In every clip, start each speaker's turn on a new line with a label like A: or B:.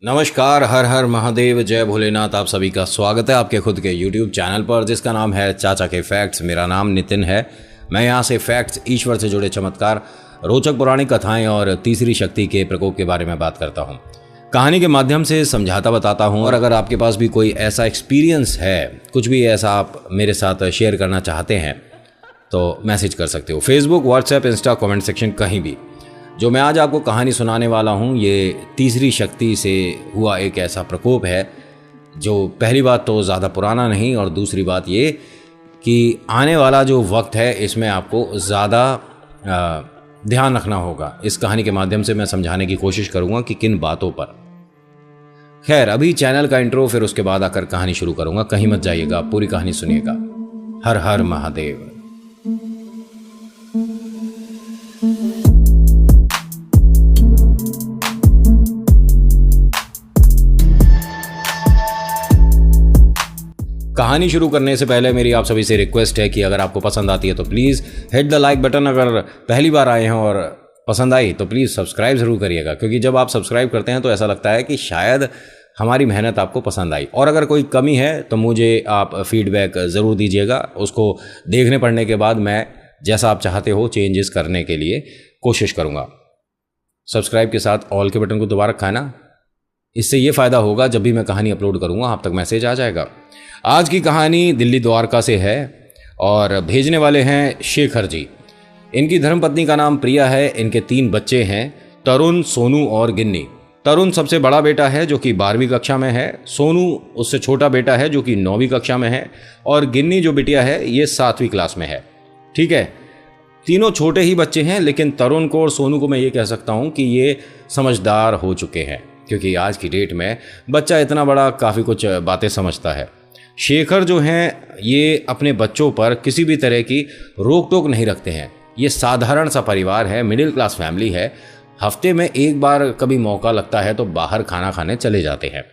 A: नमस्कार, हर हर महादेव, जय भोलेनाथ। आप सभी का स्वागत है आपके खुद के YouTube चैनल पर जिसका नाम है चाचा के फैक्ट्स। मेरा नाम नितिन है। मैं यहाँ से फैक्ट्स, ईश्वर से जुड़े चमत्कार, रोचक पौराणिक कथाएं और तीसरी शक्ति के प्रकोप के बारे में बात करता हूँ। कहानी के माध्यम से समझाता बताता हूँ। और अगर आपके पास भी कोई ऐसा एक्सपीरियंस है, कुछ भी ऐसा आप मेरे साथ शेयर करना चाहते हैं तो मैसेज कर सकते हो। Facebook, WhatsApp, Insta, comment section, कहीं भी। जो मैं आज आपको कहानी सुनाने वाला हूँ ये तीसरी शक्ति से हुआ एक ऐसा प्रकोप है जो पहली बात तो ज़्यादा पुराना नहीं, और दूसरी बात ये कि आने वाला जो वक्त है इसमें आपको ज़्यादा ध्यान रखना होगा। इस कहानी के माध्यम से मैं समझाने की कोशिश करूँगा कि किन बातों पर। खैर, अभी चैनल का इंट्रो, फिर उसके बाद आकर कहानी शुरू करूँगा। कहीं मत जाइएगा, पूरी कहानी सुनिएगा। हर हर महादेव। कहानी शुरू करने से पहले मेरी आप सभी से रिक्वेस्ट है कि अगर आपको पसंद आती है तो please hit the like button. अगर पहली बार आए हैं और पसंद आई तो प्लीज़ सब्सक्राइब ज़रूर करिएगा, क्योंकि जब आप सब्सक्राइब करते हैं तो ऐसा लगता है कि शायद हमारी मेहनत आपको पसंद आई। और अगर कोई कमी है तो मुझे आप फीडबैक ज़रूर दीजिएगा। उसको देखने पढ़ने के बाद मैं जैसा आप चाहते हो चेंजेस करने के लिए कोशिश करूँगा। सब्सक्राइब के साथ ऑल के बटन को दोबारा रखा है ना, इससे ये फ़ायदा होगा जब भी मैं कहानी अपलोड करूँगा आप तक मैसेज आ जाएगा। आज की कहानी दिल्ली द्वारका से है और भेजने वाले हैं शेखर जी। इनकी धर्मपत्नी का नाम प्रिया है। इनके 3 बच्चे हैं, तरुण, सोनू और गिन्नी। तरुण सबसे बड़ा बेटा है जो कि 12वीं कक्षा में है। सोनू उससे छोटा बेटा है जो कि 9वीं कक्षा में है। और गिन्नी जो बिटिया है ये 7वीं क्लास में है। ठीक है, तीनों छोटे ही बच्चे हैं, लेकिन तरुण को और सोनू को मैं ये कह सकता हूँ कि ये समझदार हो चुके हैं, क्योंकि आज की डेट में बच्चा इतना बड़ा काफ़ी कुछ बातें समझता है। शेखर जो हैं ये अपने बच्चों पर किसी भी तरह की रोक टोक नहीं रखते हैं। ये साधारण सा परिवार है, मिडिल क्लास फैमिली है। हफ्ते में एक बार कभी मौका लगता है तो बाहर खाना खाने चले जाते हैं।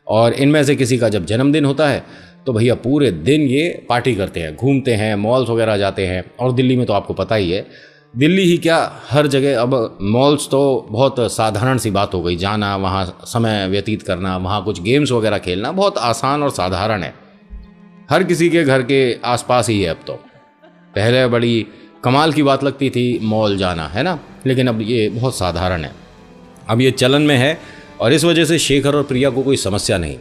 A: और इनमें से किसी का जब जन्मदिन होता है तो भैया पूरे दिन ये पार्टी करते हैं, घूमते हैं, मॉल्स वगैरह जाते हैं। और दिल्ली में तो आपको पता ही है, दिल्ली ही क्या हर जगह अब मॉल्स तो बहुत साधारण सी बात हो गई। जाना, वहाँ समय व्यतीत करना, वहाँ कुछ गेम्स वगैरह खेलना बहुत आसान और साधारण है। हर किसी के घर के आसपास ही है अब तो। पहले बड़ी कमाल की बात लगती थी मॉल जाना, है ना, लेकिन अब ये बहुत साधारण है। अब ये चलन में है और इस वजह से शेखर और प्रिया को कोई समस्या नहीं।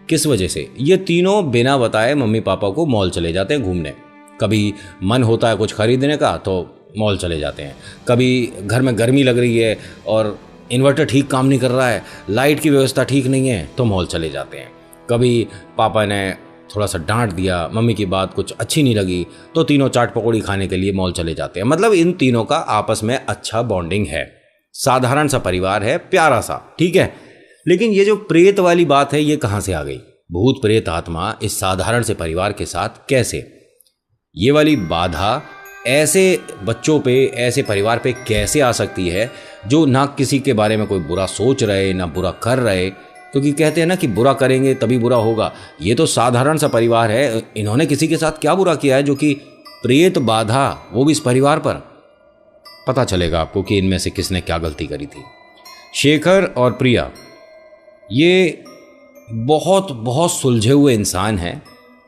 A: किस वजह से? ये तीनों बिना बताए मम्मी पापा को मॉल चले जाते हैं घूमने। कभी मन होता है कुछ खरीदने का तो मॉल चले जाते हैं। कभी घर में गर्मी लग रही है और इन्वर्टर ठीक काम नहीं कर रहा है, लाइट की व्यवस्था ठीक नहीं है तो मॉल चले जाते हैं। कभी पापा ने थोड़ा सा डांट दिया, मम्मी की बात कुछ अच्छी नहीं लगी तो तीनों चाट पकौड़ी खाने के लिए मॉल चले जाते हैं। मतलब इन तीनों का आपस में अच्छा बॉन्डिंग है, साधारण सा परिवार है, प्यारा सा। ठीक है, लेकिन ये जो प्रेत वाली बात है ये कहाँ से आ गई? भूत प्रेत आत्मा इस साधारण से परिवार के साथ कैसे? ये वाली बाधा ऐसे बच्चों पे, ऐसे परिवार पे कैसे आ सकती है जो ना किसी के बारे में कोई बुरा सोच रहे ना बुरा कर रहे? क्योंकि कहते हैं ना कि बुरा करेंगे तभी बुरा होगा। ये तो साधारण सा परिवार है, इन्होंने किसी के साथ क्या बुरा किया है जो कि प्रेत बाधा, वो भी इस परिवार पर? पता चलेगा आपको कि इनमें से किसने क्या गलती करी थी। शेखर और प्रिया ये बहुत बहुत सुलझे हुए इंसान हैं।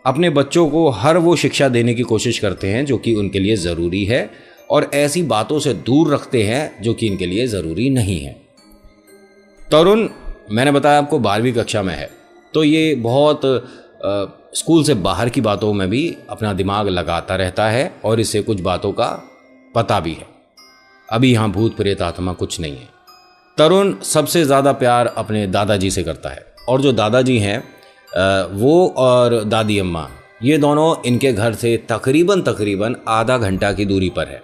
A: अपने बच्चों को हर वो शिक्षा देने की कोशिश करते हैं जो कि उनके लिए ज़रूरी है, और ऐसी बातों से दूर रखते हैं जो कि इनके लिए ज़रूरी नहीं है। तरुण, मैंने बताया आपको, 12वीं कक्षा में है, तो ये बहुत स्कूल से बाहर की बातों में भी अपना दिमाग लगाता रहता है और इसे कुछ बातों का पता भी है। अभी यहाँ भूत प्रेत आत्मा कुछ नहीं है। तरुण सबसे ज़्यादा प्यार अपने दादाजी से करता है, और जो दादाजी हैं वो और दादी अम्मा, ये दोनों इनके घर से तकरीबन आधा घंटा की दूरी पर है।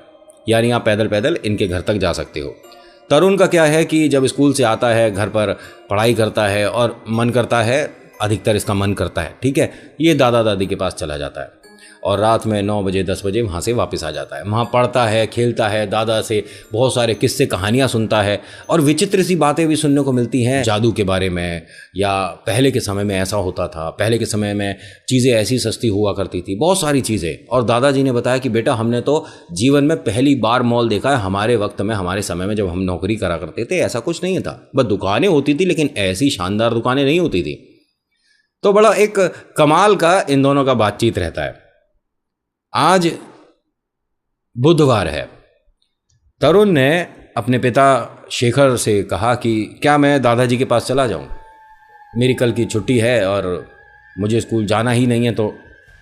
A: यानी आप पैदल पैदल इनके घर तक जा सकते हो। तरुण का क्या है कि जब स्कूल से आता है घर पर पढ़ाई करता है और मन करता है, अधिकतर इसका मन करता है, ठीक है, ये दादा दादी के पास चला जाता है। और रात में 9 बजे 10 बजे वहाँ से वापस आ जाता है। वहाँ पढ़ता है, खेलता है, दादा से बहुत सारे किस्से कहानियाँ सुनता है और विचित्र सी बातें भी सुनने को मिलती हैं जादू के बारे में, या पहले के समय में ऐसा होता था, पहले के समय में चीज़ें ऐसी सस्ती हुआ करती थी, बहुत सारी चीज़ें। और दादाजी ने बताया कि बेटा हमने तो जीवन में पहली बार मॉल देखा है। हमारे वक्त में, हमारे समय में जब हम नौकरी करा करते थे ऐसा कुछ नहीं था, बस दुकानें होती थी, लेकिन ऐसी शानदार दुकानें नहीं होती थी। तो बड़ा एक कमाल का इन दोनों का बातचीत रहता है। आज बुधवार है। तरुण ने अपने पिता शेखर से कहा कि क्या मैं दादाजी के पास चला जाऊं? मेरी कल की छुट्टी है और मुझे स्कूल जाना ही नहीं है, तो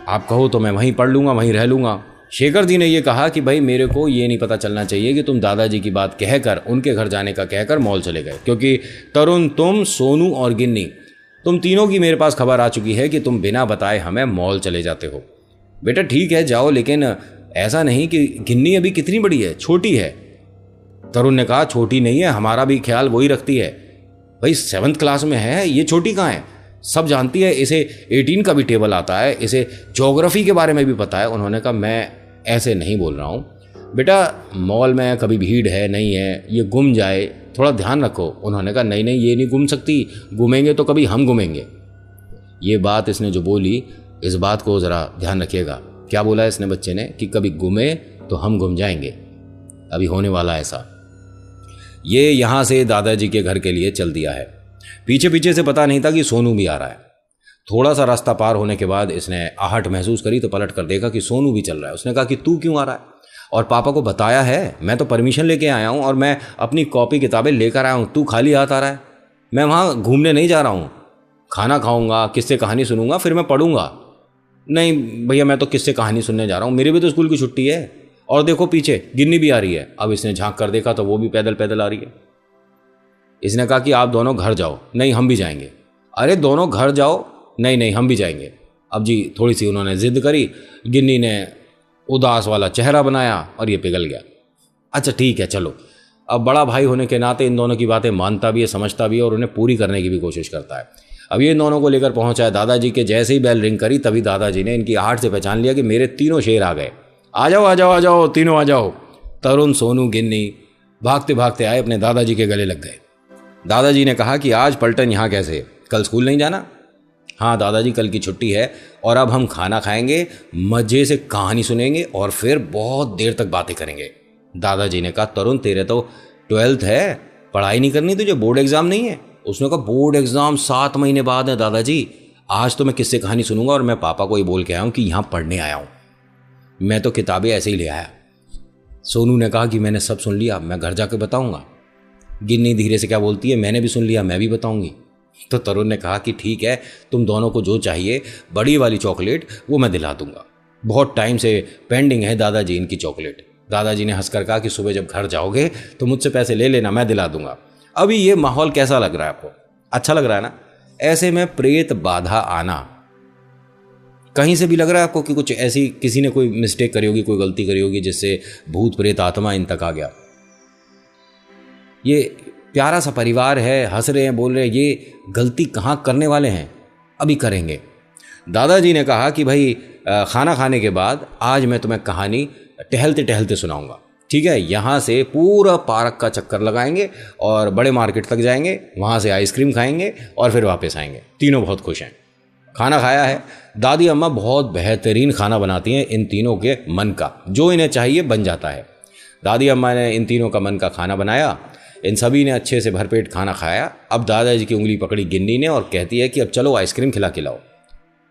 A: आप कहो तो मैं वहीं पढ़ लूँगा, वहीं रह लूँगा। शेखर जी ने ये कहा कि भाई मेरे को ये नहीं पता चलना चाहिए कि तुम दादाजी की बात कहकर, उनके घर जाने का कहकर मॉल चले गए, क्योंकि तरुण, तुम, सोनू और गिन्नी, तुम तीनों की मेरे पास खबर आ चुकी है कि तुम बिना बताए हमें मॉल चले जाते हो। बेटा ठीक है जाओ, लेकिन ऐसा नहीं कि गिन्नी अभी कितनी बड़ी है, छोटी है। तरुण ने कहा छोटी नहीं है, हमारा भी ख्याल वही रखती है। भाई 7th क्लास में है, ये छोटी कहाँ है? सब जानती है, इसे 18 का भी टेबल आता है, इसे ज्योग्राफी के बारे में भी पता है। उन्होंने कहा मैं ऐसे नहीं बोल रहा हूँ बेटा, मॉल में कभी भीड़ है नहीं है, ये गुम जाए, थोड़ा ध्यान रखो। उन्होंने कहा नहीं नहीं, ये नहीं गुम सकती, गुमेंगे तो कभी हम गुमेंगे। ये बात इसने जो बोली, इस बात को ज़रा ध्यान रखिएगा। क्या बोला इसने बच्चे ने कि कभी गुमे तो हम गुम जाएंगे, अभी होने वाला ऐसा। ये यहाँ से दादाजी के घर के लिए चल दिया है। पीछे पीछे से पता नहीं था कि सोनू भी आ रहा है। थोड़ा सा रास्ता पार होने के बाद इसने आहट महसूस करी तो पलट कर देखा कि सोनू भी चल रहा है। उसने कहा कि तू क्यों आ रहा है? और पापा को बताया है, मैं तो परमिशन लेके आया हूँ और मैं अपनी कॉपी किताबें लेकर आया हूँ, तू खाली हाथ आ रहा है। मैं वहाँ घूमने नहीं जा रहा हूँ, खाना खाऊंगा, किस्से कहानी सुनूंगा, फिर मैं पढ़ूंगा। नहीं भैया, मैं तो किस्से कहानी सुनने जा रहा हूँ, मेरी भी तो स्कूल की छुट्टी है। और देखो पीछे गिन्नी भी आ रही है। अब इसने झांक कर देखा तो वो भी पैदल पैदल आ रही है। इसने कहा कि आप दोनों घर जाओ। नहीं हम भी जाएंगे। अरे दोनों घर जाओ। नहीं नहीं हम भी जाएंगे। अब जी थोड़ी सी उन्होंने जिद करी, गिन्नी ने उदास वाला चेहरा बनाया और ये पिघल गया। अच्छा ठीक है चलो। अब बड़ा भाई होने के नाते इन दोनों की बातें मानता भी है, समझता भी है और उन्हें पूरी करने की भी कोशिश करता है। अब ये इन दोनों को लेकर पहुंचा है दादाजी के। जैसे ही बेल रिंग करी तभी दादाजी ने इनकी आहट से पहचान लिया कि मेरे तीनों शेर आ गए। आ जाओ आ जाओ आ जाओ, तीनों आ जाओ। तरुण, सोनू, गिन्नी भागते भागते आए, अपने दादाजी के गले लग गए। दादाजी ने कहा कि आज पलटन यहाँ कैसे, कल स्कूल नहीं जाना? हाँ दादाजी कल की छुट्टी है और अब हम खाना खाएंगे, मज़े से कहानी सुनेंगे और फिर बहुत देर तक बातें करेंगे। दादाजी ने कहा तरुण तेरे तो 12th है, पढ़ाई नहीं करनी तुझे, बोर्ड एग्ज़ाम नहीं है? उसने कहा बोर्ड एग्ज़ाम 7 महीने बाद है दादाजी। आज तो मैं किससे कहानी सुनूंगा और मैं पापा को ही बोल के आया हूँ कि यहाँ पढ़ने आया हूँ, मैं तो किताबें ऐसे ही ले आया। सोनू ने कहा कि मैंने सब सुन लिया, मैं घर जाके बताऊँगा। गिन्नी धीरे से क्या बोलती है, मैंने भी सुन लिया, मैं भी बताऊँगी। तो तरुण ने कहा कि ठीक है, तुम दोनों को जो चाहिए बड़ी वाली चॉकलेट वो मैं दिला दूंगा, बहुत टाइम से पेंडिंग है दादाजी इनकी चॉकलेट। दादाजी ने हंसकर कहा कि सुबह जब घर जाओगे तो मुझसे पैसे ले लेना, मैं दिला दूंगा। अभी ये माहौल कैसा लग रहा है आपको? अच्छा लग रहा है ना? ऐसे में प्रेत बाधा आना, कहीं से भी लग रहा है आपको कि कुछ ऐसी किसी ने कोई मिस्टेक करी होगी, कोई गलती करी होगी जिससे भूत प्रेत आत्मा इन तक आ गया? ये प्यारा सा परिवार है, हंस रहे हैं, बोल रहे हैं, ये गलती कहाँ करने वाले हैं, अभी करेंगे। दादाजी ने कहा कि भाई खाना खाने के बाद आज मैं तुम्हें कहानी टहलते टहलते सुनाऊंगा, ठीक है? यहाँ से पूरा पार्क का चक्कर लगाएंगे और बड़े मार्केट तक जाएंगे, वहाँ से आइसक्रीम खाएंगे और फिर वापस आएंगे। तीनों बहुत खुश हैं। खाना खाया है। दादी अम्मा बहुत बेहतरीन खाना बनाती हैं, इन तीनों के मन का जो इन्हें चाहिए बन जाता है। दादी अम्मा ने इन तीनों का मन का खाना बनाया, इन सभी ने अच्छे से भरपेट खाना खाया। अब दादाजी की उंगली पकड़ी गिन्नी ने और कहती है कि अब चलो आइसक्रीम खिलाओ।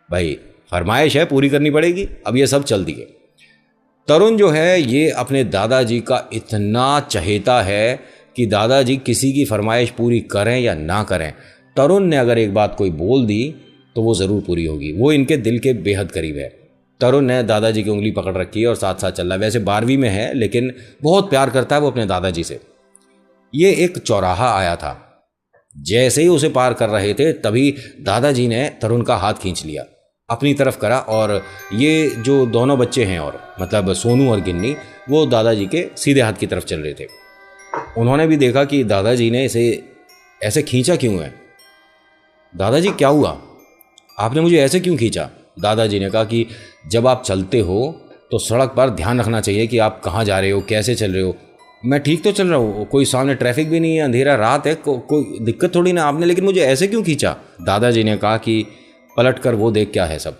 A: भाई फरमाइश है, पूरी करनी पड़ेगी। अब ये सब चल दिए। तरुण जो है ये अपने दादाजी का इतना चहेता है कि दादाजी किसी की फरमाइश पूरी करें या ना करें, तरुण ने अगर एक बात कोई बोल दी तो वो ज़रूर पूरी होगी। वो इनके दिल के बेहद करीब है। तरुण ने दादाजी की उंगली पकड़ रखी है और साथ साथ चल रहा है। वैसे 12वीं में है लेकिन बहुत प्यार करता है वो अपने दादाजी से। ये एक चौराहा आया था, जैसे ही उसे पार कर रहे थे तभी दादाजी ने तरुण का हाथ खींच लिया, अपनी तरफ करा और ये जो दोनों बच्चे हैं और मतलब सोनू और गिन्नी, वो दादाजी के सीधे हाथ की तरफ चल रहे थे। उन्होंने भी देखा कि दादाजी ने इसे ऐसे खींचा क्यों है। दादाजी क्या हुआ, आपने मुझे ऐसे क्यों खींचा? दादाजी ने कहा कि जब आप चलते हो तो सड़क पर ध्यान रखना चाहिए कि आप कहाँ जा रहे हो, कैसे चल रहे हो। मैं ठीक तो चल रहा हूँ, कोई सामने ट्रैफिक भी नहीं है, अंधेरा रात है, कोई दिक्कत थोड़ी ना, आपने लेकिन मुझे ऐसे क्यों खींचा। दादाजी ने कहा कि पलट कर वो देख क्या है सब।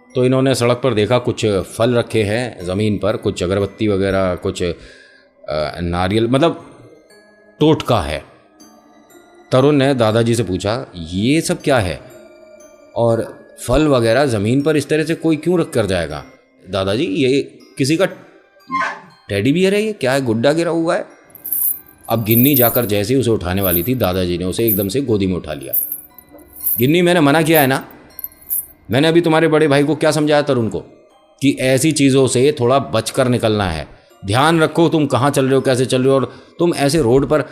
A: तो इन्होंने सड़क पर देखा कुछ फल रखे हैं ज़मीन पर, कुछ अगरबत्ती वगैरह, कुछ नारियल, मतलब टोटका है। तरुण ने दादाजी से पूछा ये सब क्या है और फल वगैरह ज़मीन पर इस तरह से कोई क्यों रख कर जाएगा। दादाजी ये किसी का टेडी बियर है, ये क्या है, गुड्डा गिरा हुआ है। अब गिन्नी जाकर जैसे ही उसे उठाने वाली थी, दादाजी ने उसे एकदम से गोदी में उठा लिया। गिन्नी, मैंने मना किया है ना, मैंने अभी तुम्हारे बड़े भाई को क्या समझाया तरुण को कि ऐसी चीज़ों से थोड़ा बचकर निकलना है। ध्यान रखो तुम कहाँ चल रहे हो, कैसे चल रहे हो, और तुम ऐसे रोड पर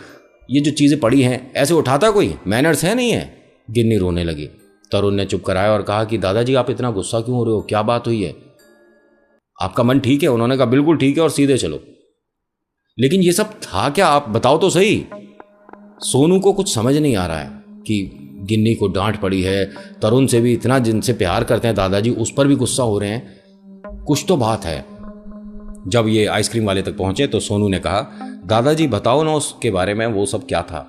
A: ये जो चीज़ें पड़ी हैं ऐसे उठाता कोई, मैनर्स है नहीं है। गिन्नी रोने लगी। तरुण ने चुप कराया और कहा कि दादाजी आप इतना गुस्सा क्यों हो रहे हो, क्या बात हुई है, आपका मन ठीक है। उन्होंने कहा बिल्कुल ठीक है और सीधे चलो। लेकिन ये सब था क्या, आप बताओ तो सही। सोनू को कुछ समझ नहीं आ रहा है कि गिन्नी को डांट पड़ी है, तरुण से भी इतना जिनसे प्यार करते हैं दादाजी उस पर भी गुस्सा हो रहे हैं, कुछ तो बात है। जब ये आइसक्रीम वाले तक पहुंचे तो सोनू ने कहा दादाजी बताओ ना उसके बारे में, वो सब क्या था।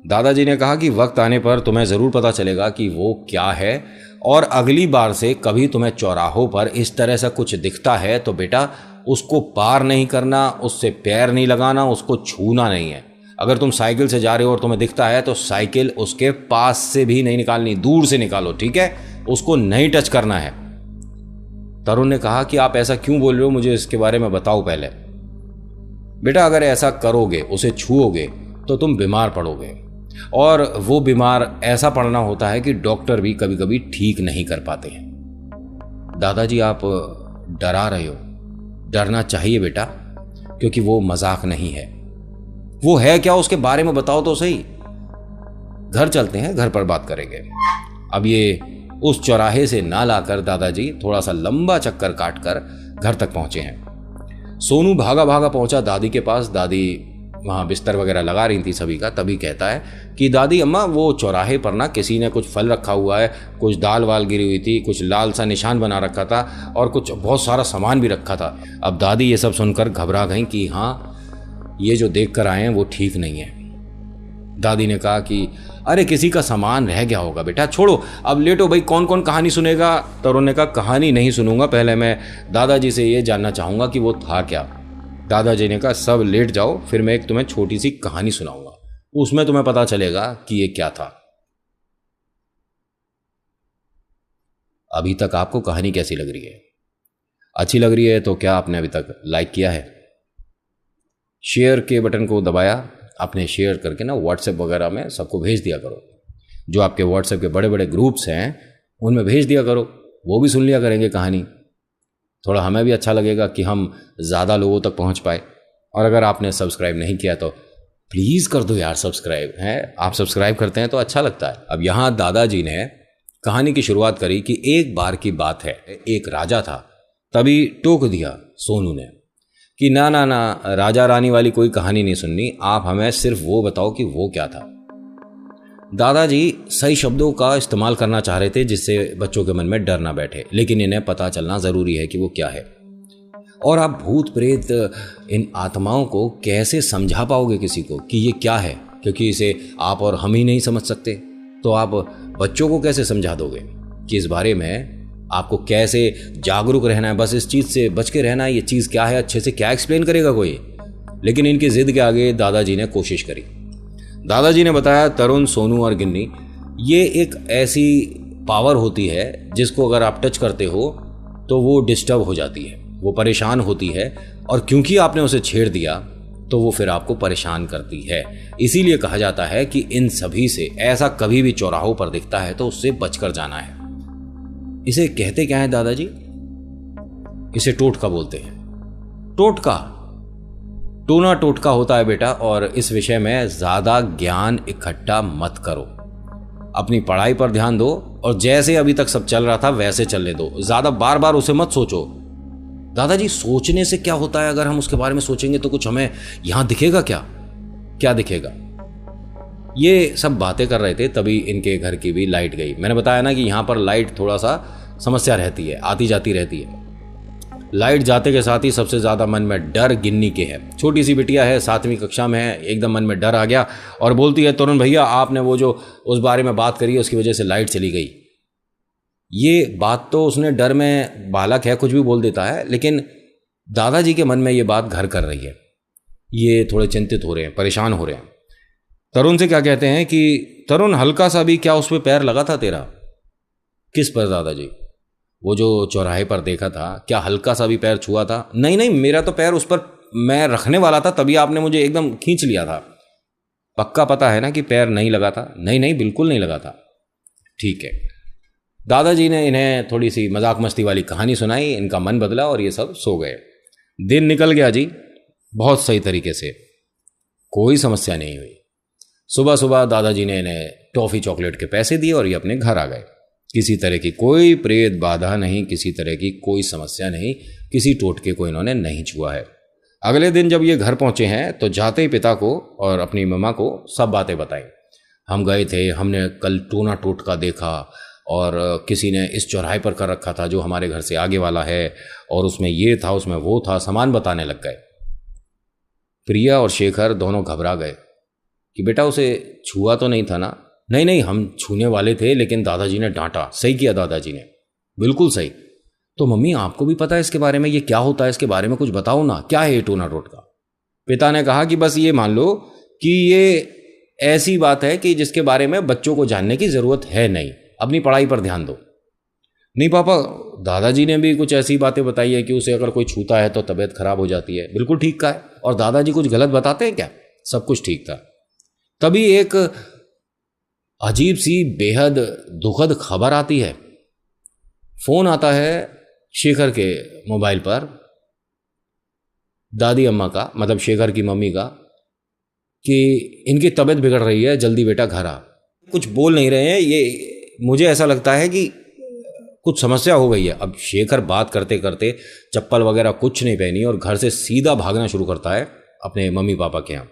A: दादाजी ने कहा कि वक्त आने पर तुम्हें ज़रूर पता चलेगा कि वो क्या है, और अगली बार से कभी तुम्हें चौराहों पर इस तरह से कुछ दिखता है तो बेटा उसको पार नहीं करना, उससे पैर नहीं लगाना, उसको छूना नहीं है। अगर तुम साइकिल से जा रहे हो और तुम्हें दिखता है तो साइकिल उसके पास से भी नहीं निकालनी, दूर से निकालो, ठीक है, उसको नहीं टच करना है। तरुण ने कहा कि आप ऐसा क्यों बोल रहे हो, मुझे इसके बारे में बताओ पहले। बेटा अगर ऐसा करोगे, उसे छूओगे तो तुम बीमार पड़ोगे, और वो बीमार ऐसा पड़ना होता है कि डॉक्टर भी कभी कभी ठीक नहीं कर पाते हैं। दादाजी आप डरा रहे हो, डरना चाहिए बेटा, क्योंकि वो मजाक नहीं है। वो है क्या, उसके बारे में बताओ तो सही। घर चलते हैं, घर पर बात करेंगे। अब ये उस चौराहे से ना लाकर दादाजी थोड़ा सा लंबा चक्कर काटकर घर तक पहुंचे हैं। सोनू भागा भागा पहुंचा दादी के पास। दादी वहाँ बिस्तर वगैरह लगा रही थी सभी का। तभी कहता है कि दादी अम्मा वो चौराहे पर ना किसी ने कुछ फल रखा हुआ है, कुछ दाल वाल गिरी हुई थी, कुछ लाल सा निशान बना रखा था और कुछ बहुत सारा सामान भी रखा था। अब दादी ये सब सुनकर घबरा गई कि हाँ ये जो देख कर आए हैं वो ठीक नहीं है। दादी ने कहा कि अरे किसी का सामान रह गया होगा बेटा, छोड़ो अब लेटो भाई, कौन कौन कहानी सुनेगा। तरुण ने कहा कहानी नहीं सुनूंगा, पहले मैं दादाजी से ये जानना चाहूँगा कि वो था क्या। दादाजी ने कहा सब लेट जाओ, फिर मैं एक तुम्हें छोटी सी कहानी सुनाऊंगा, उसमें तुम्हें पता चलेगा कि ये क्या था। अभी तक आपको कहानी कैसी लग रही है? अच्छी लग रही है तो क्या आपने अभी तक लाइक किया है? शेयर के बटन को दबाया आपने, शेयर करके ना व्हाट्सएप वगैरह में सबको भेज दिया करो। जो आपके व्हाट्सएप के बड़े बड़े ग्रुप्स हैं उनमें भेज दिया करो, वो भी सुन लिया करेंगे कहानी। थोड़ा हमें भी अच्छा लगेगा कि हम ज़्यादा लोगों तक पहुंच पाए। और अगर आपने सब्सक्राइब नहीं किया तो प्लीज़ कर दो यार सब्सक्राइब, है आप सब्सक्राइब करते हैं तो अच्छा लगता है। अब यहाँ दादाजी ने कहानी की शुरुआत करी कि एक बार की बात है, एक राजा था। तभी टोक दिया सोनू ने कि ना ना ना, राजा रानी वाली कोई कहानी नहीं सुननी, आप हमें सिर्फ वो बताओ कि वो क्या था। दादाजी सही शब्दों का इस्तेमाल करना चाह रहे थे जिससे बच्चों के मन में डर ना बैठे, लेकिन इन्हें पता चलना ज़रूरी है कि वो क्या है। और आप भूत प्रेत इन आत्माओं को कैसे समझा पाओगे किसी को कि ये क्या है, क्योंकि इसे आप और हम ही नहीं समझ सकते, तो आप बच्चों को कैसे समझा दोगे कि इस बारे में आपको कैसे जागरूक रहना है, बस इस चीज़ से बच के रहना है, ये चीज़ क्या है, अच्छे से क्या एक्सप्लेन करेगा कोई। लेकिन इनकी ज़िद के आगे दादाजी ने कोशिश करी। दादाजी ने बताया तरुण, सोनू और गिन्नी, ये एक ऐसी पावर होती है जिसको अगर आप टच करते हो तो वो डिस्टर्ब हो जाती है, वो परेशान होती है, और क्योंकि आपने उसे छेड़ दिया तो वो फिर आपको परेशान करती है। इसीलिए कहा जाता है कि इन सभी से ऐसा कभी भी चौराहों पर दिखता है तो उससे बचकर जाना है। इसे कहते क्या है दादाजी? इसे टोटका बोलते हैं। टोटका, टोना टोटका होता है बेटा, और इस विषय में ज्यादा ज्ञान इकट्ठा मत करो। अपनी पढ़ाई पर ध्यान दो और जैसे अभी तक सब चल रहा था वैसे चलने दो, ज्यादा बार बार उसे मत सोचो। दादाजी सोचने से क्या होता है? अगर हम उसके बारे में सोचेंगे तो कुछ हमें यहां दिखेगा क्या? क्या दिखेगा? ये सब बातें कर रहे थे, तभी इनके घर की भी लाइट गई। मैंने बताया ना कि यहाँ पर लाइट थोड़ा सा समस्या रहती है, आती जाती रहती है। लाइट जाते के साथ ही सबसे ज़्यादा मन में डर गिन्नी के है। छोटी सी बिटिया है, 7वीं कक्षा में है। एकदम मन में डर आ गया और बोलती है, तरुण भैया आपने वो जो उस बारे में बात करी है उसकी वजह से लाइट चली गई। ये बात तो उसने डर में, बालक है कुछ भी बोल देता है, लेकिन दादाजी के मन में ये बात घर कर रही है। ये थोड़े चिंतित हो रहे हैं, परेशान हो रहे हैं। तरुण से क्या कहते हैं कि तरुण हल्का सा भी क्या उस पर पैर लगा था तेरा? किस पर दादाजी? वो जो चौराहे पर देखा था, क्या हल्का सा भी पैर छुआ था? नहीं नहीं, मेरा तो पैर उस पर मैं रखने वाला था, तभी आपने मुझे एकदम खींच लिया था। पक्का पता है ना कि पैर नहीं लगा था? नहीं नहीं, बिल्कुल नहीं लगा था। ठीक है। दादाजी ने इन्हें थोड़ी सी मजाक मस्ती वाली कहानी सुनाई, इनका मन बदला और ये सब सो गए। दिन निकल गया जी बहुत सही तरीके से, कोई समस्या नहीं हुई। सुबह सुबह दादाजी ने इन्हें टॉफ़ी चॉकलेट के पैसे दिए और ये अपने घर आ गए। किसी तरह की कोई प्रेत बाधा नहीं, किसी तरह की कोई समस्या नहीं, किसी टोटके को इन्होंने नहीं छुआ है। अगले दिन जब ये घर पहुंचे हैं तो जाते ही पिता को और अपनी मम्मा को सब बातें बताई। हम गए थे, हमने कल टोना टोटका देखा और किसी ने इस चौराहे पर कर रखा था जो हमारे घर से आगे वाला है, और उसमें ये था, उसमें वो था, सामान बताने लग गए। प्रिया और शेखर दोनों घबरा गए कि बेटा उसे छुआ तो नहीं था ना? नहीं नहीं, हम छूने वाले थे लेकिन दादाजी ने डांटा। सही किया दादाजी ने, बिल्कुल सही। तो मम्मी आपको भी पता है इसके बारे में? ये क्या होता है, इसके बारे में कुछ बताओ ना, क्या है ये टोना टोटका? पिता ने कहा कि बस ये मान लो कि ये ऐसी बात है कि जिसके बारे में बच्चों को जानने की जरूरत है नहीं, अपनी पढ़ाई पर ध्यान दो। नहीं पापा, दादाजी ने भी कुछ ऐसी बातें बताई है कि उसे अगर कोई छूता है तो तबीयत खराब हो जाती है। बिल्कुल ठीक कहा है। और दादाजी कुछ गलत बताते हैं क्या? सब कुछ ठीक था। तभी एक अजीब सी बेहद दुखद खबर आती है। फोन आता है शेखर के मोबाइल पर, दादी अम्मा का, मतलब शेखर की मम्मी का, कि इनकी तबीयत बिगड़ रही है, जल्दी बेटा घर आ। कुछ बोल नहीं रहे हैं ये, मुझे ऐसा लगता है कि कुछ समस्या हो गई है। अब शेखर बात करते करते चप्पल वगैरह कुछ नहीं पहनी और घर से सीधा भागना शुरू करता है अपने मम्मी पापा के यहाँ।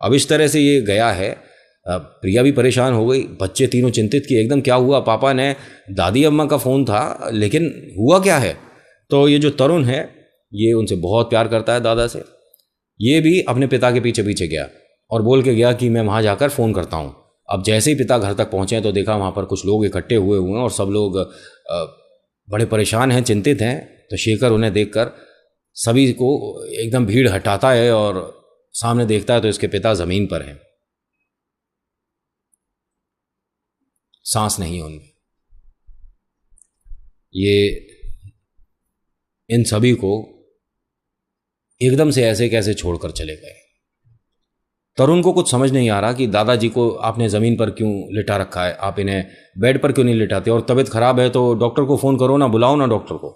A: अब इस तरह से ये गया है। प्रिया भी परेशान हो गई, बच्चे तीनों चिंतित कि एकदम क्या हुआ? पापा ने, दादी अम्मा का फ़ोन था लेकिन हुआ क्या है? तो ये जो तरुण है ये उनसे बहुत प्यार करता है, दादा से। ये भी अपने पिता के पीछे पीछे गया और बोल के गया कि मैं वहाँ जाकर फ़ोन करता हूँ। अब जैसे ही पिता घर तक पहुँचे तो देखा वहाँ पर कुछ लोग इकट्ठे हुए हैं और सब लोग बड़े परेशान हैं, चिंतित हैं। तो शेखर उन्हें देखकर सभी को एकदम भीड़ हटाता है और सामने देखता है तो इसके पिता ज़मीन पर हैं, सांस नहीं है उनमें। ये इन सभी को एकदम से ऐसे कैसे छोड़कर चले गए। तरुण को कुछ समझ नहीं आ रहा कि दादाजी को आपने ज़मीन पर क्यों लिटा रखा है, आप इन्हें बेड पर क्यों नहीं लिटाते? और तबीयत खराब है तो डॉक्टर को फ़ोन करो ना, बुलाओ ना डॉक्टर को।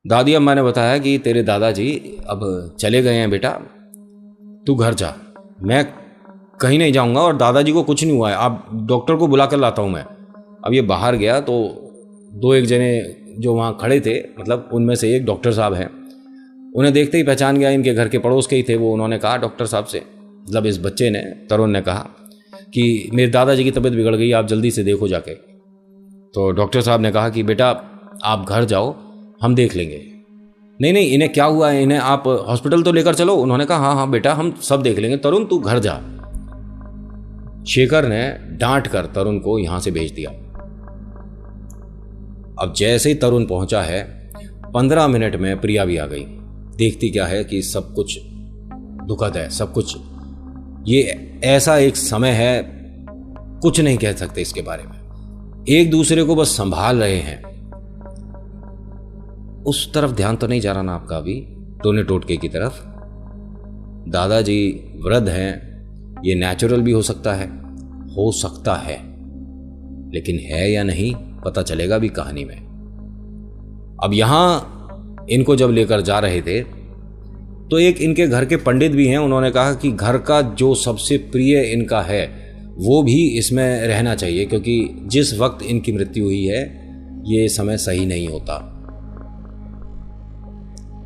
A: दादी अम्मा ने बताया कि तेरे दादाजी अब चले गए हैं बेटा, तू घर जा। मैं कहीं नहीं जाऊंगा और दादाजी को कुछ नहीं हुआ है, आप डॉक्टर को बुला कर लाता हूँ मैं। अब ये बाहर गया तो दो एक जने जो वहाँ खड़े थे, मतलब उनमें से एक डॉक्टर साहब हैं, उन्हें देखते ही पहचान गया, इनके घर के पड़ोस के ही थे वो। उन्होंने कहा डॉक्टर साहब से, मतलब इस बच्चे ने, तरुण ने कहा कि मेरे दादाजी की तबीयत बिगड़ गई, आप जल्दी से देखो जाके। तो डॉक्टर साहब ने कहा कि बेटा आप घर जाओ, हम देख लेंगे। नहीं नहीं, इन्हें क्या हुआ है, इन्हें आप हॉस्पिटल तो लेकर चलो। उन्होंने कहा हाँ हाँ बेटा हम सब देख लेंगे, तरुण तू घर जा। शेखर ने डांट कर तरुण को यहां से भेज दिया। अब जैसे ही तरुण पहुंचा है 15 मिनट में प्रिया भी आ गई। देखती क्या है कि सब कुछ दुखद है, सब कुछ, ये ऐसा एक समय है कुछ नहीं कह सकते इसके बारे में, एक दूसरे को बस संभाल रहे हैं। उस तरफ ध्यान तो नहीं जा रहा ना आपका अभी, टोने टोटके की तरफ? दादाजी वृद्ध हैं, ये नेचुरल भी हो सकता है, लेकिन है या नहीं पता चलेगा भी कहानी में। अब यहां इनको जब लेकर जा रहे थे तो एक इनके घर के पंडित भी हैं, उन्होंने कहा कि घर का जो सबसे प्रिय इनका है वो भी इसमें रहना चाहिए, क्योंकि जिस वक्त इनकी मृत्यु हुई है ये समय सही नहीं होता।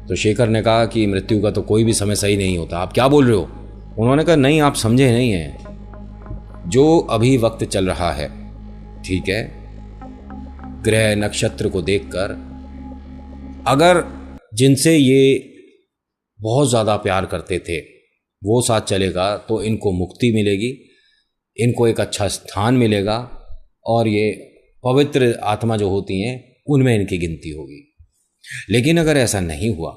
A: तो शेखर ने कहा कि मृत्यु का तो कोई भी समय सही नहीं होता, आप क्या बोल रहे हो? उन्होंने कहा नहीं आप समझे नहीं हैं, जो अभी वक्त चल रहा है, ठीक है, ग्रह नक्षत्र को देखकर, अगर जिनसे ये बहुत ज़्यादा प्यार करते थे वो साथ चलेगा तो इनको मुक्ति मिलेगी, इनको एक अच्छा स्थान मिलेगा और ये पवित्र आत्मा जो होती हैं उनमें इनकी गिनती होगी। लेकिन अगर ऐसा नहीं हुआ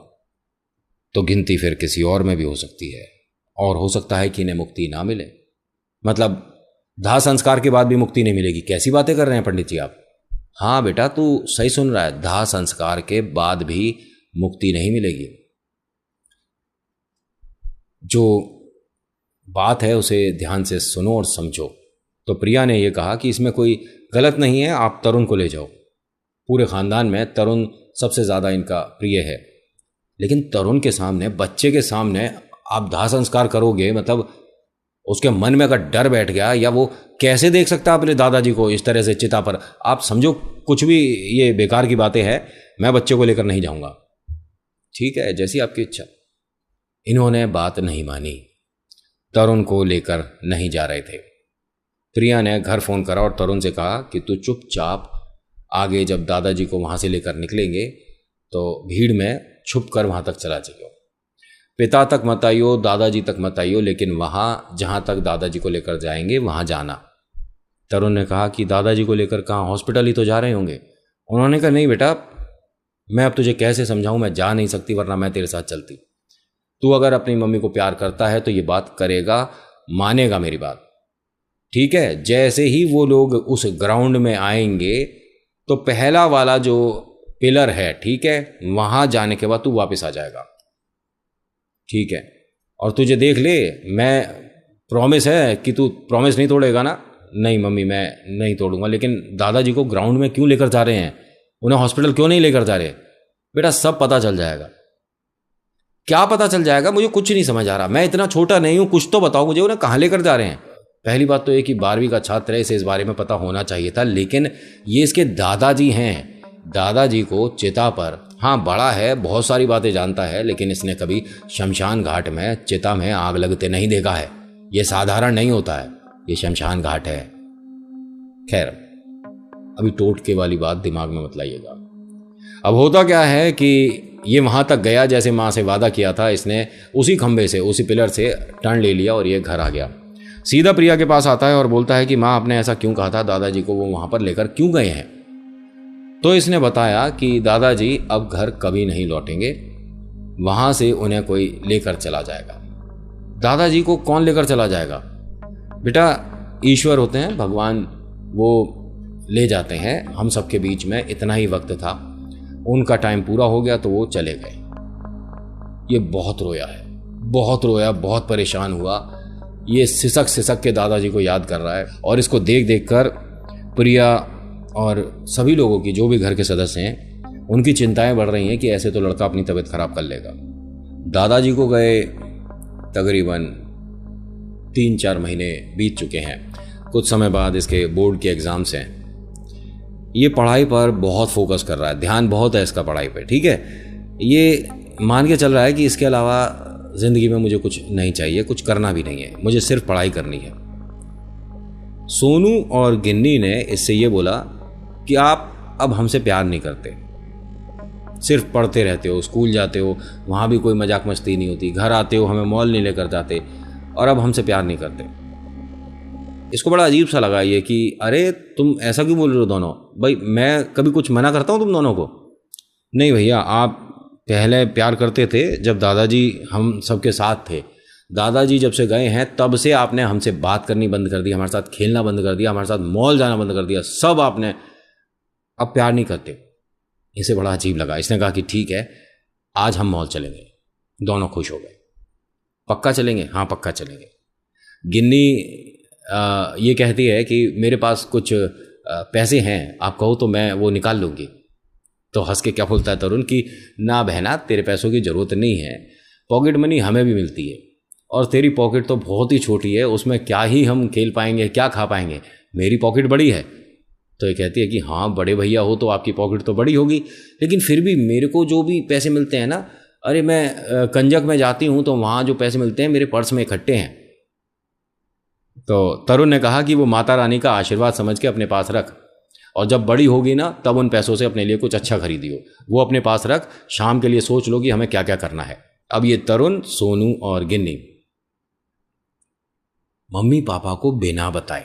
A: तो गिनती फिर किसी और में भी हो सकती है और हो सकता है कि इन्हें मुक्ति ना मिले। मतलब दाह संस्कार के बाद भी मुक्ति नहीं मिलेगी? कैसी बातें कर रहे हैं पंडित जी आप? हाँ बेटा, तू सही सुन रहा है, दाह संस्कार के बाद भी मुक्ति नहीं मिलेगी। जो बात है उसे ध्यान से सुनो और समझो। तो प्रिया ने यह कहा कि इसमें कोई गलत नहीं है, आप तरुण को ले जाओ। पूरे खानदान में तरुण सबसे ज़्यादा इनका प्रिय है, लेकिन तरुण के सामने, बच्चे के सामने आप दाह संस्कार करोगे, मतलब उसके मन में अगर डर बैठ गया, या वो कैसे देख सकता है अपने दादाजी को इस तरह से चिता पर? आप समझो कुछ भी ये बेकार की बातें हैं, मैं बच्चे को लेकर नहीं जाऊंगा। ठीक है, जैसी आपकी इच्छा। इन्होंने बात नहीं मानी, तरुण को लेकर नहीं जा रहे थे। प्रिया ने घर फोन करा और तरुण से कहा कि तू चुपचाप आगे जब दादाजी को वहां से लेकर निकलेंगे तो भीड़ में छुप कर वहां तक चला जाइयो। पिता तक मत आइयो, दादाजी तक मत आइयो, लेकिन वहां जहां तक दादाजी को लेकर जाएंगे वहां जाना। तरुण ने कहा कि दादाजी को लेकर कहाँ, हॉस्पिटल ही तो जा रहे होंगे। उन्होंने कहा नहीं बेटा, मैं अब तुझे कैसे समझाऊं, मैं जा नहीं सकती, वरना मैं तेरे साथ चलती। तू अगर अपनी मम्मी को प्यार करता है तो ये बात करेगा, मानेगा मेरी बात, ठीक है। जैसे ही वो लोग उस ग्राउंड में आएंगे तो पहला वाला जो पिलर है, ठीक है, वहां जाने के बाद तू वापस आ जाएगा, ठीक है। और तुझे देख ले, मैं प्रॉमिस है कि तू प्रॉमिस नहीं तोड़ेगा ना? नहीं मम्मी, मैं नहीं तोड़ूंगा। लेकिन दादाजी को ग्राउंड में क्यों लेकर जा रहे हैं, उन्हें हॉस्पिटल क्यों नहीं लेकर जा रहे? बेटा सब पता चल जाएगा। क्या पता चल जाएगा? मुझे कुछ नहीं समझ आ रहा, मैं इतना छोटा नहीं हूं, कुछ तो बताओ मुझे, उन्हें कहाँ लेकर जा रहे हैं? पहली बात तो ये कि 12वीं का छात्र है, इसे इस बारे में पता होना चाहिए था, लेकिन ये इसके दादाजी हैं। दादाजी को चिता पर, हाँ बड़ा है, बहुत सारी बातें जानता है, लेकिन इसने कभी शमशान घाट में चिता में आग लगते नहीं देखा है। ये साधारण नहीं होता है, ये शमशान घाट है। खैर, अभी टोटके वाली बात दिमाग में मत लाइएगा। अब होता क्या है कि ये वहां तक गया, जैसे माँ से वादा किया था, इसने उसी खंबे से, उसी पिलर से टर्न ले लिया और ये घर आ गया। सीधा प्रिया के पास आता है और बोलता है कि माँ आपने ऐसा क्यों कहा था, दादाजी को वो वहां पर लेकर क्यों गए हैं? तो इसने बताया कि दादाजी अब घर कभी नहीं लौटेंगे, वहां से उन्हें कोई लेकर चला जाएगा। दादाजी को कौन लेकर चला जाएगा? बेटा ईश्वर होते हैं, भगवान, वो ले जाते हैं। हम सबके बीच में इतना ही वक्त था, उनका टाइम पूरा हो गया तो वो चले गए। ये बहुत रोया है, बहुत रोया, बहुत परेशान हुआ। ये सिसक सिसक के दादाजी को याद कर रहा है और इसको देख देख कर प्रिया और सभी लोगों की, जो भी घर के सदस्य हैं, उनकी चिंताएं बढ़ रही हैं कि ऐसे तो लड़का अपनी तबीयत खराब कर लेगा। दादाजी को गए तकरीबन 3-4 महीने बीत चुके हैं। कुछ समय बाद इसके बोर्ड के एग्ज़ाम्स हैं। ये पढ़ाई पर बहुत फोकस कर रहा है, ध्यान बहुत है इसका पढ़ाई पे, ठीक है। ये मान के चल रहा है कि इसके अलावा ज़िंदगी में मुझे कुछ नहीं चाहिए, कुछ करना भी नहीं है, मुझे सिर्फ पढ़ाई करनी है। सोनू और गिन्नी ने इससे ये बोला कि आप अब हमसे प्यार नहीं करते, सिर्फ पढ़ते रहते हो, स्कूल जाते हो, वहाँ भी कोई मजाक मस्ती नहीं होती, घर आते हो हमें मॉल नहीं लेकर जाते, और अब हमसे प्यार नहीं करते। इसको बड़ा अजीब सा लगा ये कि अरे तुम ऐसा क्यों बोल रहे हो दोनों? भाई मैं कभी कुछ मना करता हूँ तुम दोनों को? नहीं भैया, आप पहले प्यार करते थे जब दादाजी हम सबके साथ थे। दादाजी जब से गए हैं तब से आपने हमसे बात करनी बंद कर दी, हमारे साथ खेलना बंद कर दिया, हमारे साथ मॉल जाना बंद कर दिया, सब आपने। अब प्यार नहीं करते। इसे बड़ा अजीब लगा। इसने कहा कि ठीक है, आज हम मॉल चलेंगे। दोनों खुश हो गए। पक्का चलेंगे? हाँ पक्का चलेंगे। गिन्नी ये कहती है कि मेरे पास कुछ पैसे हैं, आप कहो तो मैं वो निकाल लूँगी। तो हंस के क्या बोलता है तरुण कि ना बहना, तेरे पैसों की ज़रूरत नहीं है, पॉकेट मनी हमें भी मिलती है, और तेरी पॉकेट तो बहुत ही छोटी है, उसमें क्या ही हम खेल पाएंगे, क्या खा पाएंगे, मेरी पॉकेट बड़ी है। तो ये कहती है कि हाँ बड़े भैया हो तो आपकी पॉकेट तो बड़ी होगी, लेकिन फिर भी मेरे को जो भी पैसे मिलते हैं ना, अरे मैं कंजक में जाती हूँ तो वहाँ जो पैसे मिलते हैं मेरे पर्स में इकट्ठे हैं। तो तरुण ने कहा कि वो माता रानी का आशीर्वाद समझ के अपने पास रख, और जब बड़ी होगी ना तब उन पैसों से अपने लिए कुछ अच्छा खरीदियो, वो अपने पास रख, शाम के लिए सोच लो कि हमें क्या क्या करना है। अब ये तरुण, सोनू और गिन्नी मम्मी पापा को बिना बताए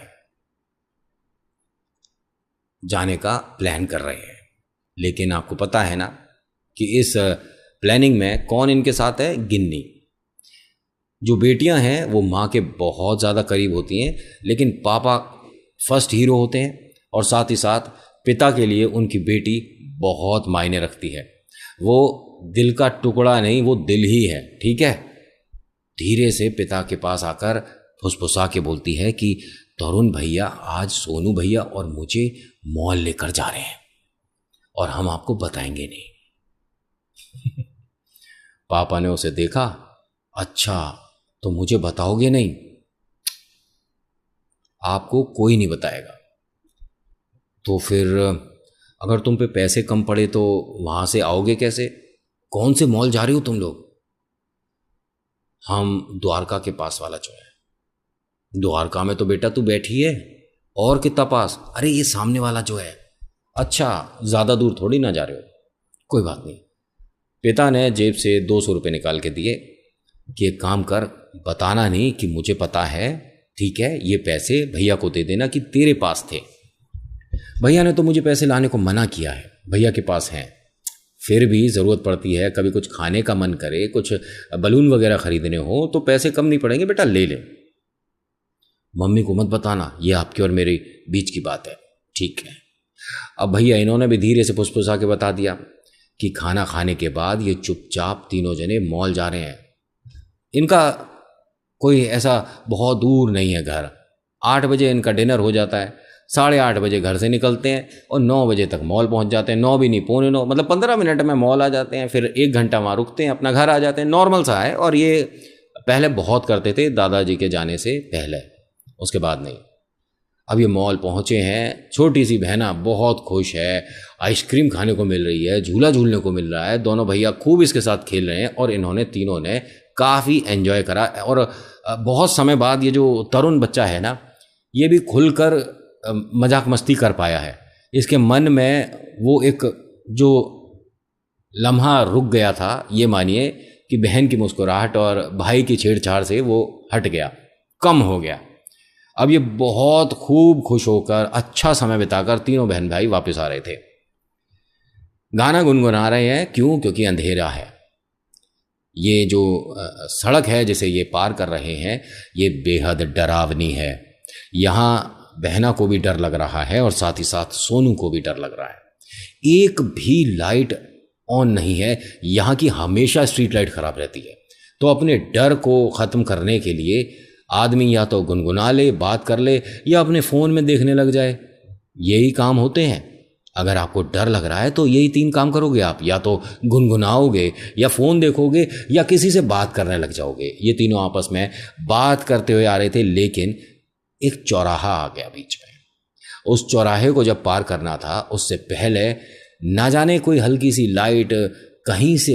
A: जाने का प्लान कर रहे हैं। लेकिन आपको पता है ना कि इस प्लानिंग में कौन इनके साथ है? गिन्नी। जो बेटियां हैं वो माँ के बहुत ज़्यादा करीब होती हैं, लेकिन पापा फर्स्ट हीरो होते हैं, और साथ ही साथ पिता के लिए उनकी बेटी बहुत मायने रखती है। वो दिल का टुकड़ा नहीं, वो दिल ही है, ठीक है। धीरे से पिता के पास आकर फुसफुसा के बोलती है कि तरुण भैया आज सोनू भैया और मुझे मॉल लेकर जा रहे हैं और हम आपको बताएंगे नहीं। पापा ने उसे देखा, अच्छा तो मुझे बताओगे नहीं? आपको कोई नहीं बताएगा। तो फिर अगर तुम पे पैसे कम पड़े तो वहां से आओगे कैसे? कौन से मॉल जा रहे हो तुम लोग? हम द्वारका के पास वाला जो है। द्वारका में तो बेटा तू बैठी है, और कितना पास? अरे ये सामने वाला जो है। अच्छा ज़्यादा दूर थोड़ी ना जा रहे हो, कोई बात नहीं। पिता ने जेब से 200 रुपये निकाल के दिए कि एक काम कर, बताना नहीं कि मुझे पता है, ठीक है? ये पैसे भैया को दे देना कि तेरे पास थे। भैया ने तो मुझे पैसे लाने को मना किया है, भैया के पास हैं, फिर भी ज़रूरत पड़ती है, कभी कुछ खाने का मन करे, कुछ बलून वगैरह खरीदने हो तो पैसे कम नहीं पड़ेंगे, बेटा ले ले। मम्मी को मत बताना, ये आपके और मेरे बीच की बात है, ठीक है? अब भैया इन्होंने भी धीरे से फुसफुसा के बता दिया कि खाना खाने के बाद ये चुपचाप तीनों जने मॉल जा रहे हैं। इनका कोई ऐसा बहुत दूर नहीं है घर। 8 बजे इनका डिनर हो जाता है, 8:30 बजे घर से निकलते हैं और 9 बजे तक मॉल पहुंच जाते हैं। 9 भी नहीं, 8:45, मतलब 15 मिनट में मॉल आ जाते हैं, फिर 1 घंटा वहाँ रुकते हैं, अपना घर आ जाते हैं। नॉर्मल सा है, और ये पहले बहुत करते थे दादाजी के जाने से पहले, उसके बाद नहीं। अब ये मॉल पहुँचे हैं, छोटी सी बहना बहुत खुश है, आइसक्रीम खाने को मिल रही है, झूला झूलने को मिल रहा है, दोनों भैया खूब इसके साथ खेल रहे हैं और इन्होंने तीनों ने काफ़ी एंजॉय करा। और बहुत समय बाद ये जो तरुण बच्चा है ना, ये भी खुलकर मजाक मस्ती कर पाया है। इसके मन में वो एक जो लम्हा रुक गया था, ये मानिए कि बहन की मुस्कुराहट और भाई की छेड़छाड़ से वो हट गया, कम हो गया। अब ये बहुत खूब खुश होकर अच्छा समय बिताकर तीनों बहन भाई वापस आ रहे थे। गाना गुनगुना रहे हैं, क्यों? क्योंकि अंधेरा है। ये जो सड़क है जिसे ये पार कर रहे हैं, ये बेहद डरावनी है। यहाँ बहना को भी डर लग रहा है और साथ ही साथ सोनू को भी डर लग रहा है। एक भी लाइट ऑन नहीं है, यहाँ की हमेशा स्ट्रीट लाइट खराब रहती है। तो अपने डर को ख़त्म करने के लिए आदमी या तो गुनगुना ले, बात कर ले, या अपने फ़ोन में देखने लग जाए। यही काम होते हैं। अगर आपको डर लग रहा है तो यही 3 काम करोगे आप, या तो गुनगुनाओगे, या फ़ोन देखोगे, या किसी से बात करने लग जाओगे। ये तीनों आपस में बात करते हुए आ रहे थे, लेकिन एक चौराहा आ गया बीच में। उस चौराहे को जब पार करना था, उससे पहले ना जाने कोई हल्की सी लाइट कहीं से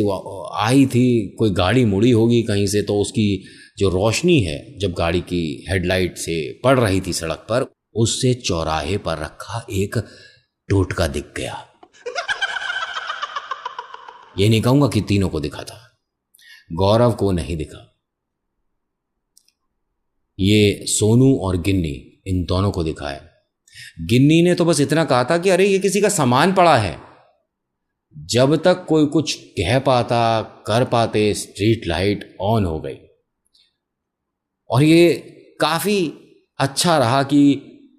A: आई थी, कोई गाड़ी मुड़ी होगी कहीं से, तो उसकी जो रोशनी है जब गाड़ी की हेडलाइट से पड़ रही थी सड़क पर, उससे चौराहे पर रखा एक टोटका दिख गया। ये नहीं कहूंगा कि तीनों को दिखा था, गौरव को नहीं दिखा, ये सोनू और गिन्नी, इन दोनों को दिखा है। गिन्नी ने तो बस इतना कहा था कि अरे ये किसी का सामान पड़ा है। जब तक कोई कुछ कह पाता, कर पाते, स्ट्रीट लाइट ऑन हो गई। और ये काफ़ी अच्छा रहा कि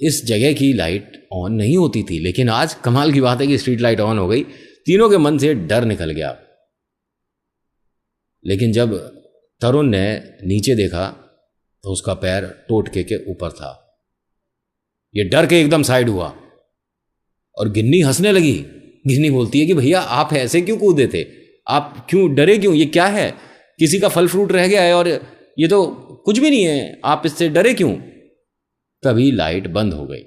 A: इस जगह की लाइट ऑन नहीं होती थी, लेकिन आज कमाल की बात है कि स्ट्रीट लाइट ऑन हो गई। तीनों के मन से डर निकल गया। लेकिन जब तरुण ने नीचे देखा तो उसका पैर टोटके के ऊपर था। ये डर के एकदम साइड हुआ और गिन्नी हंसने लगी। गिन्नी बोलती है कि भैया आप ऐसे क्यों कूदे थे? आप क्यों डरे क्यों? ये क्या है? किसी का फल फ्रूट रह गया है और ये तो कुछ भी नहीं है, आप इससे डरे क्यों? तभी लाइट बंद हो गई।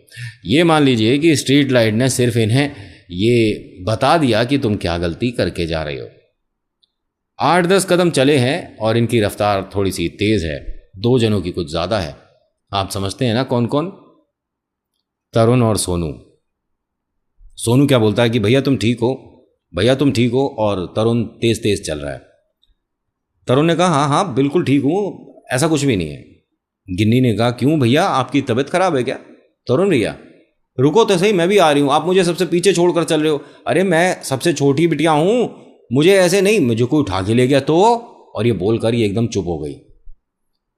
A: ये मान लीजिए कि स्ट्रीट लाइट ने सिर्फ इन्हें ये बता दिया कि तुम क्या गलती करके जा रहे हो। 8-10 कदम चले हैं और इनकी रफ्तार थोड़ी सी तेज है, 2 जनों की कुछ ज़्यादा है। आप समझते हैं ना कौन कौन? तरुण और सोनू। सोनू क्या बोलता है कि भैया तुम ठीक हो, भैया तुम ठीक हो, और तरुण तेज तेज चल रहा है। तरुण ने कहा हाँ हाँ बिल्कुल ठीक हूँ, ऐसा कुछ भी नहीं है। गिन्नी ने कहा क्यों भैया, आपकी तबीयत खराब है क्या? तरुण भैया रुको तो सही, मैं भी आ रही हूँ, आप मुझे सबसे पीछे छोड़कर चल रहे हो। अरे मैं सबसे छोटी बिटिया हूँ, मुझे ऐसे नहीं, मुझे कोई उठा के ले गया तो। और ये बोलकर ये एकदम चुप हो गई।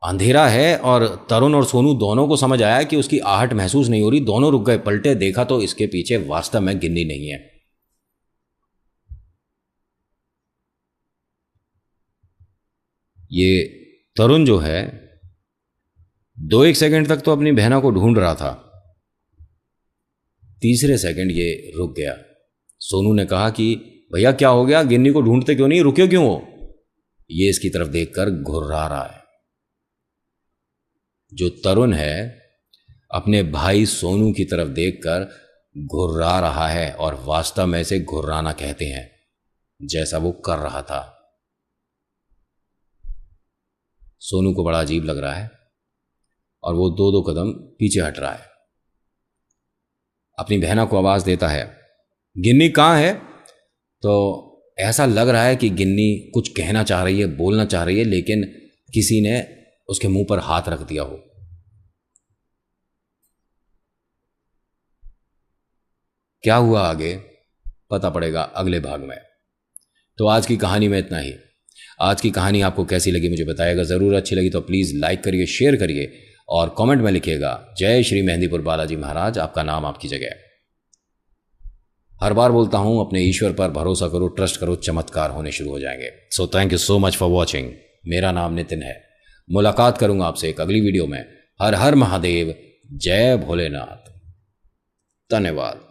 A: अंधेरा है और तरुण और सोनू दोनों को समझ आया कि उसकी आहट महसूस नहीं हो रही। दोनों रुक गए, पलटे, देखा तो इसके पीछे वास्तव में गिन्नी नहीं है। ये तरुण जो है 2-1 सेकंड तक तो अपनी बहना को ढूंढ रहा था। तीसरे सेकंड ये रुक गया। सोनू ने कहा कि भैया क्या हो गया, गिन्नी को ढूंढते क्यों नहीं, रुके क्यों हो? ये इसकी तरफ देखकर घुर्रा रहा है। जो तरुण है अपने भाई सोनू की तरफ देखकर घुर्रा रहा है, और वास्तव में इसे घुर्राना कहते हैं, जैसा वो कर रहा था। सोनू को बड़ा अजीब लग रहा है और वो 2-2 कदम पीछे हट रहा है। अपनी बहना को आवाज देता है गिन्नी कहाँ है? तो ऐसा लग रहा है कि गिन्नी कुछ कहना चाह रही है, बोलना चाह रही है, लेकिन किसी ने उसके मुंह पर हाथ रख दिया हो। क्या हुआ आगे पता पड़ेगा अगले भाग में। तो आज की कहानी में इतना ही। आज की कहानी आपको कैसी लगी मुझे बताइएगा ज़रूर। अच्छी लगी तो प्लीज़ लाइक करिए, शेयर करिए और कमेंट में लिखिएगा जय श्री मेहंदीपुर बालाजी महाराज, आपका नाम आपकी जगह। हर बार बोलता हूँ अपने ईश्वर पर भरोसा करो, ट्रस्ट करो, चमत्कार होने शुरू हो जाएंगे। So thank you so much for watching. मेरा नाम नितिन है। मुलाकात करूंगा आपसे एक अगली वीडियो में। हर हर महादेव, जय भोलेनाथ, धन्यवाद।